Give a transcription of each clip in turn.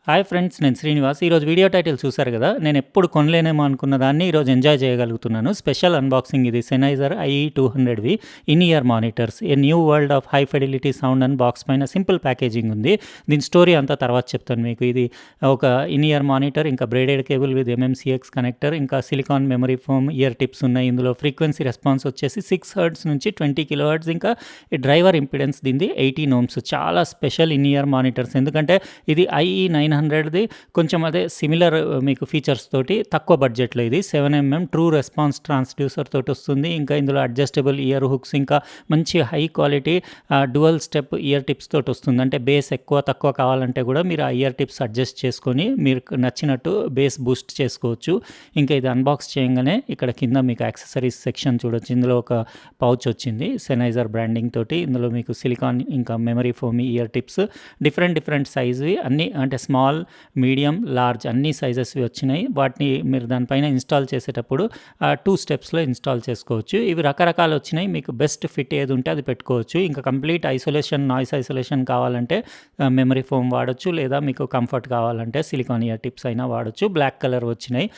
Hi friends, నేను శ్రీనివాస్. ఈరోజు video title చూసారు కదా. నేను ఎప్పుడు కొనలేనేమో అనుకున్న దాన్ని ఈరోజు ఎంజాయ్ చేయగలుగుతున్నాను. స్పెషల్ అన్బాక్సింగ్ ఇది. Sennheiser IE200వి in ear monitors, a new world of high fidelity sound and box పైన సింపుల్ ప్యాకేజింగ్ ఉంది. దీని స్టోరీ అంతా తర్వాత చెప్తాను మీకు. ఇది ఒక ఇన్ ఇయర్ మానిటర్, ఇంకా braided cable with MMCX connector, ఇంకా silicone memory foam ear tips ఉన్నాయి. ఇందులో ఫ్రీక్వెన్సీ రెస్పాన్స్ వచ్చేసి 6 హెర్ట్జ్ నుంచి 20 kHz, ఇంకా డ్రైవర్ ఇంపిడెన్స్ దీనిది 18 ohms. చాలా స్పెషల్ ఇన్ ఇయర్ మానిటర్స్, ఎందుకంటే ఇది IE900ది కొంచెం అదే సిమిలర్ మీకు ఫీచర్స్ తోటి తక్కువ బడ్జెట్లో. ఇది 7mm ట్రూ రెస్పాన్స్ ట్రాన్స్డ్యూసర్ తోటి వస్తుంది. ఇంకా ఇందులో అడ్జస్టబుల్ ఇయర్ హుక్స్, ఇంకా మంచి high quality dual step year tips తోటి వస్తుంది. అంటే బేస్ ఎక్కువ తక్కువ కావాలంటే కూడా మీరు ఆ ఇయర్ టిప్స్ అడ్జస్ట్ చేసుకొని మీరు నచ్చినట్టు బేస్ బూస్ట్ చేసుకోవచ్చు. ఇంకా ఇది అన్బాక్స్ చేయగానే ఇక్కడ కింద మీకు యాక్సెసరీస్ సెక్షన్ చూడొచ్చు. ఇందులో ఒక పౌచ్ వచ్చింది Sennheiser బ్రాండింగ్ తోటి. ఇందులో మీకు సిలికాన్ ఇంకా memory foam ear tips different సైజ్వి అన్నీ, అంటే స్మాల్, మీడియం, లార్జ్ అన్ని సైజెస్వి వచ్చినాయి. వాటిని మీరు దానిపైన ఇన్స్టాల్ చేసేటప్పుడు 2 స్టెప్స్లో ఇన్స్టాల్ చేసుకోవచ్చు. ఇవి రకరకాలు వచ్చినాయి. మీకు బెస్ట్ ఫిట్ ఏది ఉంటే అది పెట్టుకోవచ్చు. ఇంకా కంప్లీట్ ఐసోలేషన్, నాయిస్ ఐసోలేషన్ కావాలంటే మెమరీ ఫోమ్ వాడచ్చు, లేదా మీకు కంఫర్ట్ కావాలంటే సిలికాన్ ఇయర్ టిప్స్ అయినా వాడచ్చు. బ్లాక్ కలర్ వచ్చినాయి.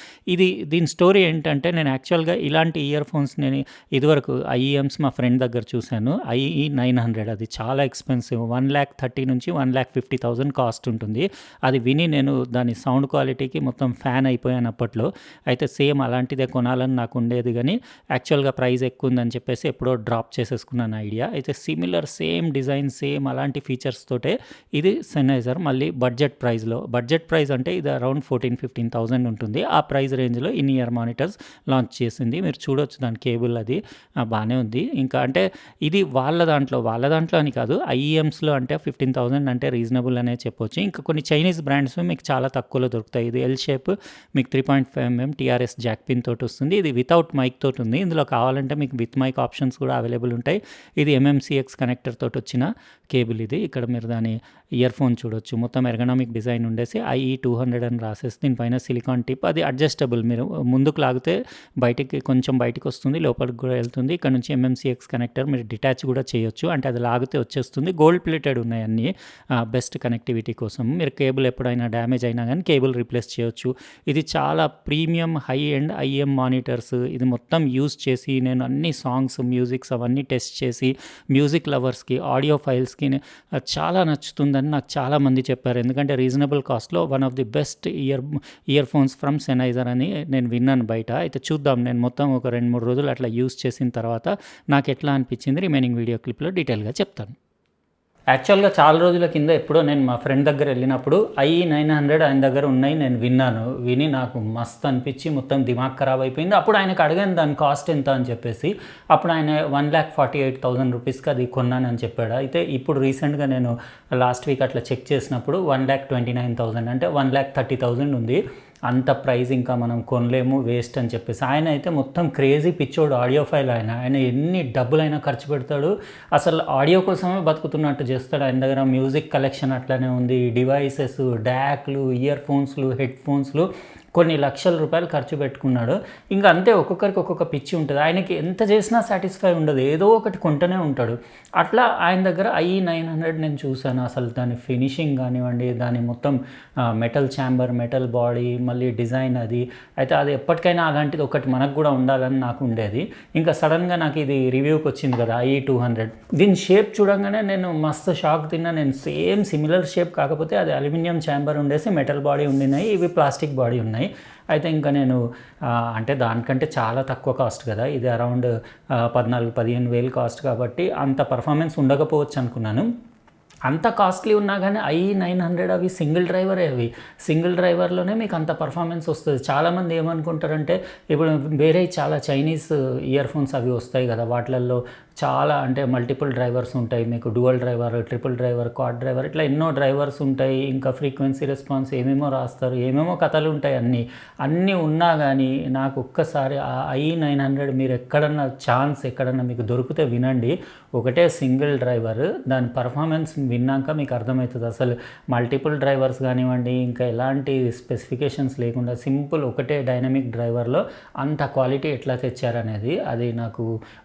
దీని స్టోరీ ఏంటంటే, నేను యాక్చువల్గా ఇలాంటి ఇయర్ ఫోన్స్ నేను ఇదివరకు IEMs మా ఫ్రెండ్ దగ్గర చూశాను. IE900 అది చాలా ఎక్స్పెన్సివ్. 1,30,000 నుంచి 1,50,000 కాస్ట్ ఉంటుంది. అది విని నేను దాని సౌండ్ క్వాలిటీకి మొత్తం ఫ్యాన్ అయిపోయాను అప్పట్లో. అయితే సేమ్ అలాంటిదే కొనాలని నాకు ఉండేది, కానీ యాక్చువల్గా ప్రైస్ ఎక్కువ ఉందని చెప్పేసి ఎప్పుడో డ్రాప్ చేసేసుకున్నాను ఐడియా. అయితే సిమిలర్ సేమ్ డిజైన్, సేమ్ అలాంటి ఫీచర్స్ తోటే ఇది Sennheiser మళ్ళీ బడ్జెట్ ప్రైస్లో. బడ్జెట్ ప్రైస్ అంటే ఇది అరౌండ్ 14,000-15,000 ఉంటుంది. ఆ ప్రైస్ రేంజ్లో ఇన్ ఇయర్ మానిటర్స్ లాంచ్ చేసింది. మీరు చూడొచ్చు దాని కేబుల్, అది బాగానే ఉంది. ఇంకా అంటే ఇది వాళ్ళ దాంట్లో అని కాదు, IEMస్లో అంటే 15,000 అంటే రీజనబుల్ అనే చెప్పొచ్చు. ఇంకా కొన్ని చైనీస్ బ్రాండ్స్ మీకు చాలా తక్కువలో దొరుకుతాయి. ఇది ఎల్ షేప్, మీకు 3.5mm TRS జాక్ పిన్ తోటి వస్తుంది. ఇది వితౌట్ మైక్ తోటి ఉంది. ఇందులో కావాలంటే మీకు విత్ మైక్ ఆప్షన్స్ కూడా అవైలబుల్ ఉంటాయి. ఇది MMCX కనెక్టర్ తోటి వచ్చిన కేబుల్ ఇది. ఇక్కడ మీరు దాని ఇయర్ ఫోన్ చూడొచ్చు. మొత్తం ఎర్గనామిక్ డిజైన్ ఉండేసి IE200 అని రాసేసి దీనిపైన సిలికాన్ టిప్, అది అడ్జస్టబుల్. మీరు ముందుకు లాగితే కొంచెం బయటికి వస్తుంది, లోపలికి కూడా వెళ్తుంది. ఇక్కడ నుంచి MMCX కనెక్టర్ మీరు డిటాచ్ కూడా చేయొచ్చు, అంటే అది లాగితే వచ్చేస్తుంది. గోల్డ్ ప్లేటెడ్ ఉన్నాయి అన్నీ, బెస్ట్ కనెక్టివిటీ కోసం. మీరు కేబుల్ ఎప్పుడైనా డ్యామేజ్ అయినా కానీ కేబుల్ రీప్లేస్ చేయొచ్చు. ఇది చాలా premium high end IEM monitors. ఇది మొత్తం యూజ్ చేసి నేను అన్ని సాంగ్స్, మ్యూజిక్స్ అవన్నీ టెస్ట్ చేసి మ్యూజిక్ లవర్స్కి, ఆడియో ఫైల్స్కి చాలా నచ్చుతుందని నాకు చాలామంది చెప్పారు. ఎందుకంటే రీజనబుల్ కాస్ట్లో one of the best ear phones from Sennheiser అని నేను విన్నాను బయట. అయితే చూద్దాం, నేను మొత్తం ఒక 2-3 రోజులు అట్లా యూజ్ చేసిన తర్వాత నాకు ఎట్లా అనిపించింది రిమైనింగ్ వీడియో క్లిప్లో డీటెయిల్గా చెప్తాను. యాక్చువల్గా చాలా రోజుల కింద ఎప్పుడో నేను మా ఫ్రెండ్ దగ్గర వెళ్ళినప్పుడు IE900 ఆయన దగ్గర ఉన్నాయి, నేను విని నాకు మస్తు అనిపించి మొత్తం దిమాగ్ ఖరాబ్ అయిపోయింది. అప్పుడు ఆయనకు అడిగాను దాని కాస్ట్ ఎంత అని చెప్పేసి. అప్పుడు ఆయన 1,48,000 రూపీస్కి అది కొన్నానని చెప్పాడు. అయితే ఇప్పుడు రీసెంట్గా నేను లాస్ట్ వీక్ అట్లా చెక్ చేసినప్పుడు 1,29,000 అంటే 1,30,000 ఉంది. అంత ప్రైస్ ఇంకా మనం కొనలేము, వేస్ట్ అని చెప్పేసి. ఆయన అయితే మొత్తం క్రేజీ పిచ్చోడు, ఆడియోఫైల్. ఆయన ఎన్ని డబ్బులైనా ఖర్చు పెడతాడు, అసలు ఆడియో కోసమే బతుకుతున్నట్టు చేస్తాడు. ఆయన దగ్గర మ్యూజిక్ కలెక్షన్ అట్లనే ఉంది, డివైసెస్, డ్యాక్లు, ఇయర్ ఫోన్స్లు, హెడ్ ఫోన్స్లు కొన్ని లక్షల రూపాయలు ఖర్చు పెట్టుకున్నాడు. ఇంకా అంతే, ఒక్కొక్కరికి ఒక్కొక్క పిచ్చి ఉంటుంది. ఆయనకి ఎంత చేసినా సాటిస్ఫై ఉండదు, ఏదో ఒకటి కొంటూనే ఉంటాడు. అట్లా ఆయన దగ్గర IE900 నేను చూశాను. అసలు దాని ఫినిషింగ్ కానివ్వండి, దాని మొత్తం మెటల్ ఛాంబర్, మెటల్ బాడీ, మళ్ళీ డిజైన్ అది. అయితే అది ఎప్పటికైనా అలాంటిది ఒకటి మనకు కూడా ఉండాలని నాకు ఉండేది. ఇంకా సడన్గా నాకు ఇది రివ్యూకి వచ్చింది కదా IE200. దీని షేప్ చూడంగానే నేను మస్తు షాక్ తిన్నా. నేను సేమ్ సిమిలర్ షేప్, కాకపోతే అది అల్యూమినియం ఛాంబర్ ఉండేసి మెటల్ బాడీ ఉండినాయి, ఇవి ప్లాస్టిక్ బాడీ ఉన్నాయి. అయితే ఇంకా నేను అంటే దానికంటే చాలా తక్కువ కాస్ట్ కదా ఇది, అరౌండ్ 14,000-15,000 కాస్ట్, కాబట్టి అంత పర్ఫార్మెన్స్ ఉండకపోవచ్చు అనుకున్నాను. అంత కాస్ట్లీ ఉన్నా కానీ IE900 అవి సింగిల్ డ్రైవర్లోనే మీకు అంత పర్ఫార్మెన్స్ వస్తుంది. చాలామంది ఏమనుకుంటారంటే, ఇప్పుడు వేరే చాలా చైనీస్ ఇయర్ ఫోన్స్ అవి వస్తాయి కదా, వాటిల్లో చాలా అంటే మల్టిపుల్ డ్రైవర్స్ ఉంటాయి. మీకు dual driver, triple driver, quad driver, ఇట్లా ఎన్నో డ్రైవర్స్ ఉంటాయి. ఇంకా ఫ్రీక్వెన్సీ రెస్పాన్స్ ఏమేమో రాస్తారు, ఏమేమో కథలు ఉంటాయి. అన్నీ ఉన్నా కానీ నాకు ఒక్కసారి ఆ IE900 మీరు ఎక్కడన్నా మీకు దొరికితే వినండి. ఒకటే సింగిల్ డ్రైవర్, దాని పర్ఫార్మెన్స్ విన్నాక మీకు అర్థమవుతుంది. అసలు మల్టిపుల్ డ్రైవర్స్ కానివ్వండి, ఇంకా ఎలాంటి స్పెసిఫికేషన్స్ లేకుండా సింపుల్ ఒకటే డైనమిక్ డ్రైవర్లో అంత క్వాలిటీ ఎట్లా తెచ్చారనేది అది నాకు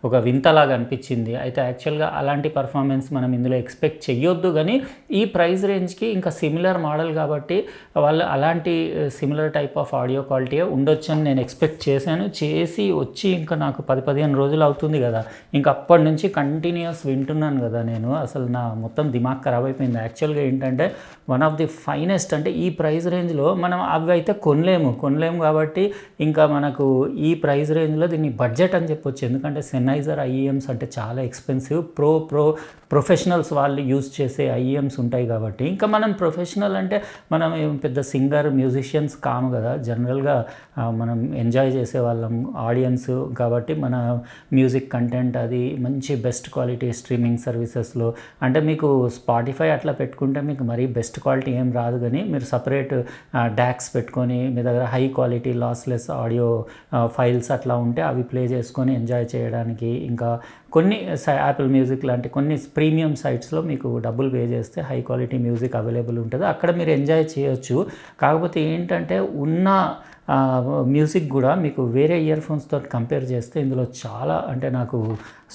ఒక వింతలాగా అనిపించింది. అనిపించింది. అయితే యాక్చువల్గా అలాంటి పర్ఫార్మెన్స్ మనం ఇందులో ఎక్స్పెక్ట్ చేయొద్దు, కానీ ఈ ప్రైస్ రేంజ్కి ఇంకా సిమిలర్ మోడల్ కాబట్టి వాళ్ళు అలాంటి similar type of audio quality ఉండొచ్చు అని నేను ఎక్స్పెక్ట్ చేశాను. చేసి వచ్చి ఇంకా నాకు 10-15 రోజులు అవుతుంది కదా, ఇంకా అప్పటి నుంచి కంటిన్యూస్ వింటున్నాను కదా నేను. అసలు నా మొత్తం దిమాగ్ ఖరాబ్ అయిపోయింది. యాక్చువల్గా ఏంటంటే వన్ ఆఫ్ ది ఫైనెస్ట్, అంటే ఈ ప్రైస్ రేంజ్లో మనం అవి అయితే కొనలేము కాబట్టి ఇంకా మనకు ఈ ప్రైస్ రేంజ్లో దీన్ని బడ్జెట్ అని చెప్పొచ్చు. ఎందుకంటే సెన్నైజర్ ఐఈఎమ్స్ అంటే చాలా ఎక్స్పెన్సివ్. ప్రొఫెషనల్స్ వాళ్ళు యూజ్ చేసే ఐఈఎమ్స్ ఉంటాయి కాబట్టి, ఇంకా మనం ప్రొఫెషనల్ అంటే మనం పెద్ద సింగర్ మ్యూజిషియన్స్ కాము కదా, జనరల్గా మనం ఎంజాయ్ చేసే వాళ్ళం ఆడియన్స్ కాబట్టి మన మ్యూజిక్ కంటెంట్ అది మంచి బెస్ట్ క్వాలిటీ స్ట్రీమింగ్ సర్వీసెస్లో, అంటే మీకు స్పాటిఫై అట్లా పెట్టుకుంటే మీకు మరీ బెస్ట్ క్వాలిటీ ఏం రాదు, కానీ మీరు సపరేట్ డాక్స్ పెట్టుకొని మీ దగ్గర high quality lossless audio files అట్లా ఉంటే అవి ప్లే చేసుకొని ఎంజాయ్ చేయడానికి, ఇంకా కొన్ని యాపిల్ మ్యూజిక్ లాంటి కొన్ని ప్రీమియం సైట్స్లో మీకు డబ్బులు పే చేస్తే హై క్వాలిటీ మ్యూజిక్ అవైలబుల్ ఉంటుంది, అక్కడ మీరు ఎంజాయ్ చేయొచ్చు. కాకపోతే ఏంటంటే ఉన్న మ్యూజిక్ కూడా మీకు వేరే ఇయర్ ఫోన్స్తో కంపేర్ చేస్తే ఇందులో చాలా అంటే నాకు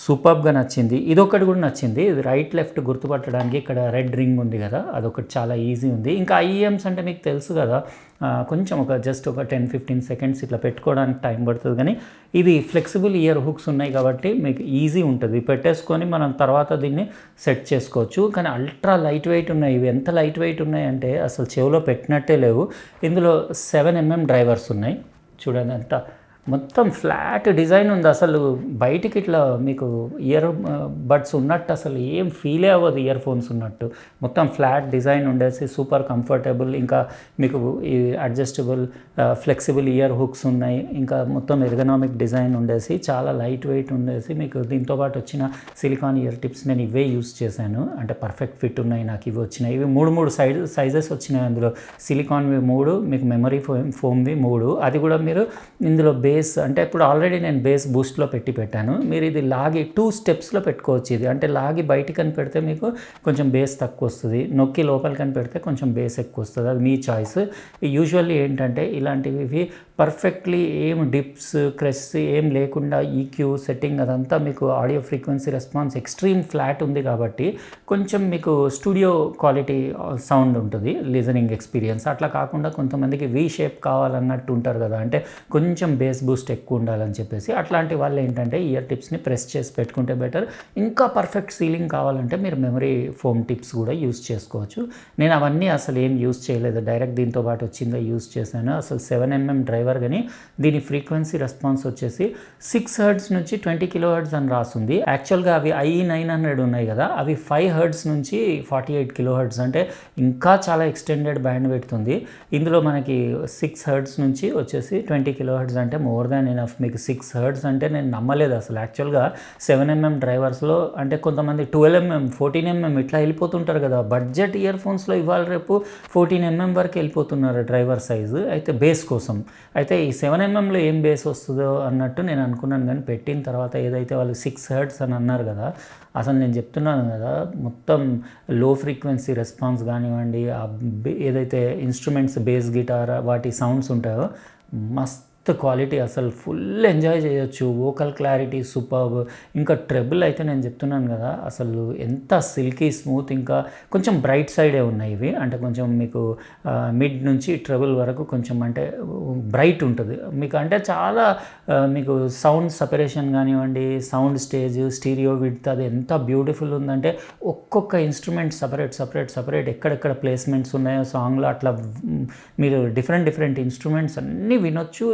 సూపర్గా నచ్చింది. ఇదొకటి కూడా నచ్చింది, ఇది రైట్ లెఫ్ట్ గుర్తుపట్టడానికి ఇక్కడ రెడ్ రింగ్ ఉంది కదా, అదొకటి చాలా ఈజీ ఉంది. ఇంకా ఐఈఎమ్స్ అంటే మీకు తెలుసు కదా, కొంచెం జస్ట్ ఒక 10-15 సెకండ్స్ ఇట్లా పెట్టుకోవడానికి టైం పడుతుంది, కానీ ఇది ఫ్లెక్సిబుల్ ఇయర్ హుక్స్ ఉన్నాయి కాబట్టి మీకు ఈజీ ఉంటుంది, పెట్టేసుకొని మనం తర్వాత దీన్ని సెట్ చేసుకోవచ్చు. కానీ అల్ట్రా లైట్ వెయిట్ ఉన్నాయి. ఇవి ఎంత లైట్ వెయిట్ ఉన్నాయంటే అసలు చెవిలో పెట్టినట్టే లేవు. ఇందులో 7mm డ్రైవర్స్ ఉన్నాయి, చూడండి ఎంత మొత్తం ఫ్లాట్ డిజైన్ ఉంది. అసలు బయటికి ఇట్లా మీకు ఇయర్ బడ్స్ ఉన్నట్టు అసలు ఏం ఫీలే అవ్వదు, ఇయర్ ఫోన్స్ ఉన్నట్టు. మొత్తం ఫ్లాట్ డిజైన్ ఉండేసి సూపర్ కంఫర్టబుల్, ఇంకా మీకు ఈ అడ్జస్టబుల్ ఫ్లెక్సిబుల్ ఇయర్ హుక్స్ ఉన్నాయి, ఇంకా మొత్తం ఎర్గనామిక్ డిజైన్ ఉండేసి చాలా లైట్ వెయిట్ ఉండేసి మీకు దీంతో పాటు వచ్చిన సిలికాన్ ఇయర్ టిప్స్ నేను ఇవే యూస్ చేశాను, అంటే పర్ఫెక్ట్ ఫిట్ ఉన్నాయి నాకు. ఇవి వచ్చినాయి, ఇవి మూడు సైజెస్ వచ్చినాయి. అందులో సిలికాన్వి 3, మీకు మెమరీ ఫోమ్వి 3. అది కూడా మీరు ఇందులో బేస్ అంటే ఇప్పుడు ఆల్రెడీ నేను బేస్ బూస్ట్లో పెట్టాను. మీరు ఇది లాగి 2 స్టెప్స్లో పెట్టుకోవచ్చు. ఇది అంటే లాగి బయటికి అని పెడితే మీకు కొంచెం బేస్ తక్కువ వస్తుంది, నొక్కి లోపలికి అని పెడితే కొంచెం బేస్ ఎక్కువ వస్తుంది, అది మీ చాయిస్. యూజువల్లీ ఏంటంటే ఇలాంటివి పర్ఫెక్ట్లీ ఏం డిప్స్ క్రెస్ ఏం లేకుండా ఈక్యూ సెట్టింగ్ అదంతా మీకు audio frequency response extreme flat ఉంది కాబట్టి కొంచెం మీకు స్టూడియో క్వాలిటీ సౌండ్ ఉంటుంది, లిజనింగ్ ఎక్స్పీరియన్స్. అట్లా కాకుండా కొంతమందికి వీ షేప్ కావాలన్నట్టు ఉంటారు కదా, అంటే కొంచెం బేస్ బూస్ట్ ఎక్కువ ఉండాలని చెప్పేసి అట్లాంటి వాళ్ళు ఏంటంటే ఇయర్ టిప్స్ని ప్రెస్ చేసి పెట్టుకుంటే బెటర్. ఇంకా పర్ఫెక్ట్ సీలింగ్ కావాలంటే మీరు మెమరీ ఫోమ్ టిప్స్ కూడా యూస్ చేసుకోవచ్చు. నేను అవన్నీ అసలు ఏం యూస్ చేయలేదు, డైరెక్ట్ దీంతో పాటు వచ్చిందో యూస్ చేశాను. అసలు 7mm డ్రైవర్, కానీ దీని ఫ్రీక్వెన్సీ రెస్పాన్స్ వచ్చేసి 6 Hz నుంచి 20 kHz అని రాస్తుంది. యాక్చువల్గా అవి IE900 ఉన్నాయి కదా, అవి 5 Hz నుంచి 48 kHz, అంటే ఇంకా చాలా ఎక్స్టెండెడ్ బ్యాండ్ పెడుతుంది. ఇందులో మనకి 6 Hz నుంచి వచ్చేసి 20 kHz అంటే మోర్ దాన్ ఎనఫ్. మీకు 6 Hz అంటే నేను నమ్మలేదు అసలు. యాక్చువల్గా 7mm డ్రైవర్స్లో అంటే కొంతమంది 12mm 14mm ఇట్లా వెళ్ళిపోతుంటారు కదా, బడ్జెట్ ఇయర్ ఫోన్స్లో ఇవాళ రేపు 14mm వరకు వెళ్ళిపోతున్నారు డ్రైవర్ సైజు, అయితే బేస్ కోసం. అయితే ఈ 7mmలో ఏం బేస్ వస్తుందో అన్నట్టు నేను అనుకున్నాను, కానీ పెట్టిన తర్వాత ఏదైతే వాళ్ళు 6 Hz అని అన్నారు కదా, అసలు నేను చెప్తున్నాను కదా, మొత్తం లో ఫ్రీక్వెన్సీ రెస్పాన్స్ కానివ్వండి, ఏదైతే ఇన్స్ట్రుమెంట్స్ బేస్ గిటార్ వాటి సౌండ్స్ ఉంటాయో మస్త్ క్వాలిటీ, అసలు ఫుల్ ఎంజాయ్ చేయొచ్చు. Vocal clarity superb. ఇంకా ట్రెబుల్ అయితే నేను చెప్తున్నాను కదా, అసలు ఎంత సిల్కీ స్మూత్, ఇంకా కొంచెం బ్రైట్ సైడే ఉన్నాయి ఇవి, అంటే కొంచెం మీకు మిడ్ నుంచి ట్రెబుల్ వరకు కొంచెం అంటే బ్రైట్ ఉంటుంది మీకు. అంటే చాలా మీకు సౌండ్ సపరేషన్ కానివ్వండి, సౌండ్ స్టేజ్, స్టీరియో విడ్త్ అది ఎంత బ్యూటిఫుల్ ఉందంటే ఒక్కొక్క ఇన్స్ట్రుమెంట్ సపరేట్ ఎక్కడెక్కడ ప్లేస్మెంట్స్ ఉన్నాయో సాంగ్లో అట్లా మీరు డిఫరెంట్ ఇన్స్ట్రుమెంట్స్ అన్నీ వినొచ్చు.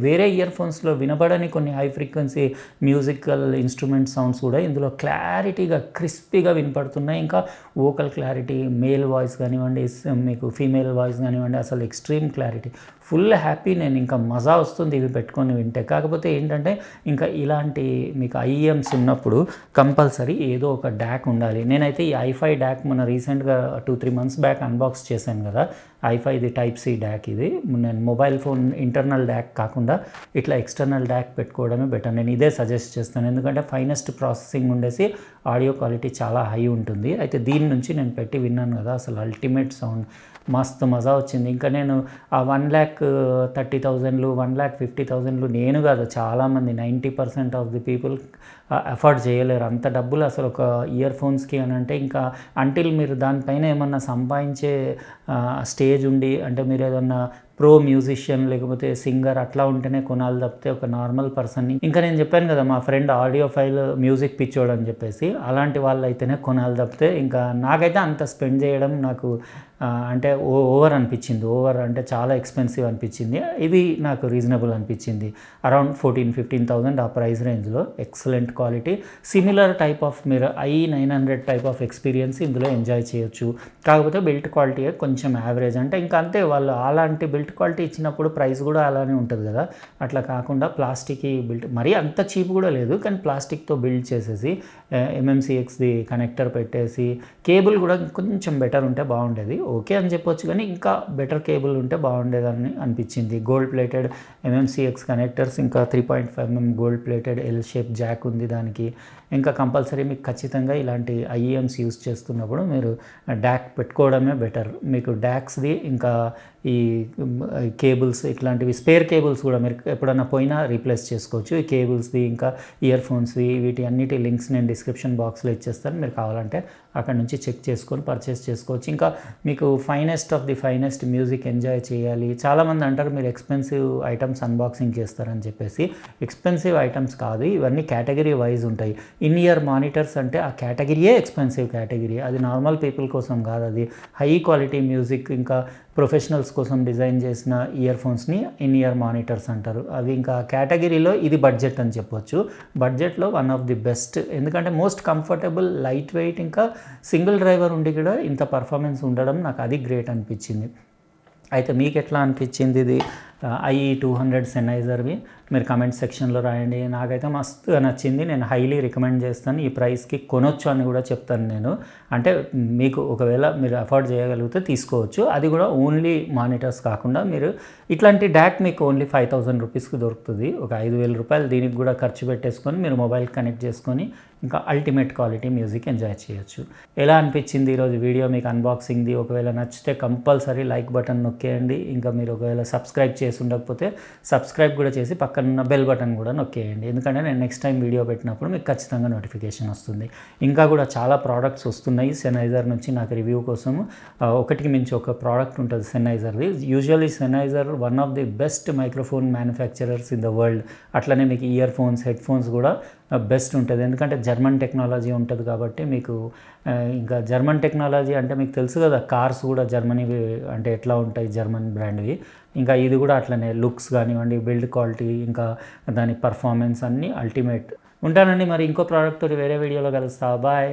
వేరే ఇయర్ ఫోన్స్లో వినబడని కొన్ని high frequency musical instrument sounds కూడా ఇందులో క్లారిటీగా క్రిస్పీగా వినపడుతున్నాయి. ఇంకా వోకల్ క్లారిటీ, మేల్ వాయిస్ కానివ్వండి, మీకు ఫీమేల్ వాయిస్ కానివ్వండి, అసలు ఎక్స్ట్రీమ్ క్లారిటీ, ఫుల్ హ్యాపీ. నేను ఇంకా మజా వస్తుంది ఇవి పెట్టుకొని వింటే. కాకపోతే ఏంటంటే ఇంకా ఇలాంటి మీకు ఐఈఎమ్స్ ఉన్నప్పుడు కంపల్సరీ ఏదో ఒక డాక్ ఉండాలి. నేనైతే ఈ i5 డాక్ మొన్న రీసెంట్గా 2-3 months బ్యాక్ అన్బాక్స్ చేశాను కదా, i5 ఇది Type-C డాక్. ఇది నేను మొబైల్ ఫోన్ ఇంటర్నల్ డాక్ కాకుండా ఇట్లా ఎక్స్టర్నల్ డాక్ పెట్టుకోవడమే బెటర్. నేను ఇదే సజెస్ట్ చేస్తాను, ఎందుకంటే ఫైనెస్ట్ ప్రాసెసింగ్ ఉండేసి ఆడియో క్వాలిటీ చాలా హై ఉంటుంది. అయితే దీని నుంచి నేను పెట్టి విన్నాను కదా, అసలు అల్టిమేట్ సౌండ్, మస్తు మజా వచ్చింది. ఇంకా నేను ఆ 1,30,000 1,50,000 నేను కాదు, చాలామంది 90% ఆఫ్ ది పీపుల్ అఫోర్డ్ చేయలేరు అంత డబ్బులు అసలు ఒక ఇయర్ ఫోన్స్కి అని అంటే. ఇంకా అంటిల్ మీరు దానిపైన ఏమన్నా సంపాదించే స్టేజ్ ఉండి, అంటే మీరు ఏదన్నా ప్రో మ్యూజిషియన్ లేకపోతే సింగర్ అట్లా ఉంటేనే కొనాలి తప్పితే ఒక నార్మల్ పర్సన్ని, ఇంకా నేను చెప్పాను కదా మా ఫ్రెండ్ ఆడియోఫైల్ మ్యూజిక్ పిచ్చోడు అని చెప్పేసి, అలాంటి వాళ్ళు అయితేనే కొనాలి తప్పితే ఇంకా నాకైతే అంత స్పెండ్ చేయడం నాకు అంటే ఓవర్ అనిపించింది. ఓవర్ అంటే చాలా ఎక్స్పెన్సివ్ అనిపించింది. ఇది నాకు రీజనబుల్ అనిపించింది, అరౌండ్ 14,000-15,000 ఆ ప్రైస్ రేంజ్లో. Excellent quality, similar type of మీరు IE900 టైప్ ఆఫ్ ఎక్స్పీరియన్స్ ఇందులో ఎంజాయ్ చేయొచ్చు. కాకపోతే బిల్ట్ క్వాలిటీ కొంచెం యావరేజ్, అంటే ఇంకా అంతే, వాళ్ళు అలాంటి బిల్ట్ క్వాలిటీ ఇచ్చినప్పుడు ప్రైస్ కూడా అలానే ఉంటుంది కదా. అట్లా కాకుండా ప్లాస్టిక్ బిల్ట్, మరీ అంత చీప్ కూడా లేదు, కానీ ప్లాస్టిక్తో బిల్డ్ చేసేసి MMCXది కనెక్టర్ పెట్టేసి, కేబుల్ కూడా కొంచెం బెటర్ ఉంటే బాగుండేది. ఓకే అని చెప్పొచ్చు, కానీ ఇంకా బెటర్ కేబుల్ ఉంటే బాగుండేదని అనిపించింది. గోల్డ్ ప్లేటెడ్ MMCX కనెక్టర్స్, ఇంకా 3.5mm gold plated L shape Jack ఉంది దానికి. ఇంకా కంపల్సరీ మీకు ఖచ్చితంగా ఇలాంటి IEMs యూస్ చేస్తున్నప్పుడు మీరు డాక్ పెట్టుకోవడమే బెటర్. మీకు డాక్స్ది ఇంకా ఈ కేబుల్స్ ఇట్లాంటివి స్పేర్ కేబుల్స్ కూడా మీరు ఎప్పుడన్నా పోయినా రీప్లేస్ చేసుకోవచ్చు. ఈ కేబుల్స్ది ఇంకా ఇయర్ ఫోన్స్వి వీటి అన్నిటి లింక్స్ నేను డిస్క్రిప్షన్ బాక్స్లో ఇచ్చేస్తాను, మీరు కావాలంటే అక్కడ నుంచి చెక్ చేసుకొని పర్చేస్ చేసుకోవచ్చు. ఇంకా మీకు finest of the finest music enjoy చేయాలి. చాలామంది అంటారు మీరు ఎక్స్పెన్సివ్ ఐటమ్స్ అన్బాక్సింగ్ చేస్తారని చెప్పేసి. ఎక్స్పెన్సివ్ ఐటమ్స్ కాదు, ఇవన్నీ కేటగిరీ వైజ్ ఉంటాయి. ఇన్ ఇయర్ మానిటర్స్ అంటే ఆ కేటగిరీయే ఎక్స్పెన్సివ్ కేటగిరీ, అది నార్మల్ పీపుల్ కోసం కాదు, అది హై క్వాలిటీ మ్యూజిక్ ఇంకా ప్రొఫెషనల్స్ కోసం డిజైన్ చేసిన ఇయర్ ఫోన్స్ని ఇన్ ఇయర్ మానిటర్స్ అంటారు. అవి ఇంకా కేటగిరీలో ఇది బడ్జెట్ అని చెప్పొచ్చు. బడ్జెట్లో వన్ ఆఫ్ ది బెస్ట్, ఎందుకంటే మోస్ట్ కంఫర్టబుల్, లైట్ వెయిట్, ఇంకా సింగిల్ డ్రైవర్ ఉండి కూడా ఇంత పర్ఫార్మెన్స్ ఉండడం నాకు అది గ్రేట్ అనిపించింది. అయితే మీకు ఎట్లా అనిపించింది ఇది IE200 సెన్నైజర్వి? మీరు కమెంట్ సెక్షన్లో రాయండి. నాకైతే మస్తుగా నచ్చింది, నేను హైలీ రికమెండ్ చేస్తాను. ఈ ప్రైస్కి కొనొచ్చు అని కూడా చెప్తాను నేను. అంటే మీకు ఒకవేళ మీరు అఫోర్డ్ చేయగలిగితే తీసుకోవచ్చు. అది కూడా ఓన్లీ మానిటర్స్ కాకుండా మీరు ఇట్లాంటి డాక్ మీకు ఓన్లీ 5,000 రూపీస్కి దొరుకుతుంది. ఒక 5,000 రూపాయలు దీనికి కూడా ఖర్చు పెట్టేసుకొని మీరు మొబైల్ కనెక్ట్ చేసుకొని ఇంకా అల్టిమేట్ క్వాలిటీ మ్యూజిక్ ఎంజాయ్ చేయొచ్చు. ఎలా అనిపించింది ఈరోజు వీడియో మీకు అన్బాక్సింగ్ది? ఒకవేళ నచ్చితే కంపల్సరీ లైక్ బటన్ నొక్కేయండి. ఇంకా మీరు ఒకవేళ సబ్స్క్రైబ్ చేసి ఉండకపోతే సబ్స్క్రైబ్ కూడా చేసి పక్కన బెల్ బటన్ కూడా నొక్కేయండి, ఎందుకంటే నేను నెక్స్ట్ టైం వీడియో పెట్టినప్పుడు మీకు ఖచ్చితంగా నోటిఫికేషన్ వస్తుంది. ఇంకా కూడా చాలా ప్రోడక్ట్స్ వస్తున్నాయి సెన్నైజర్ నుంచి నాకు రివ్యూ కోసం. ఒకటికి మించి ఒక ప్రోడక్ట్ ఉంటుంది సెన్నైజర్ది. Usually Sennheiser one of the best microphone manufacturers in the world. అట్లనే మీకు ఇయర్ ఫోన్స్, హెడ్ ఫోన్స్ కూడా బెస్ట్ ఉంటుంది, ఎందుకంటే జర్మన్ టెక్నాలజీ ఉంటుంది కాబట్టి మీకు. ఇంకా జర్మన్ టెక్నాలజీ అంటే మీకు తెలుసు కదా, కార్స్ కూడా జర్మనీవి అంటే ఎట్లా ఉంటాయి జర్మన్ బ్రాండ్వి. ఇంకా ఇది కూడా అట్లనే లుక్స్ కానివ్వండి, బిల్డ్ క్వాలిటీ, ఇంకా దాని పర్ఫార్మెన్స్ అన్నీ అల్టిమేట్. ఉంటానండి, మరి ఇంకో ప్రోడక్ట్ తోటి వేరే వీడియోలో కలుస్తా. బాయ్.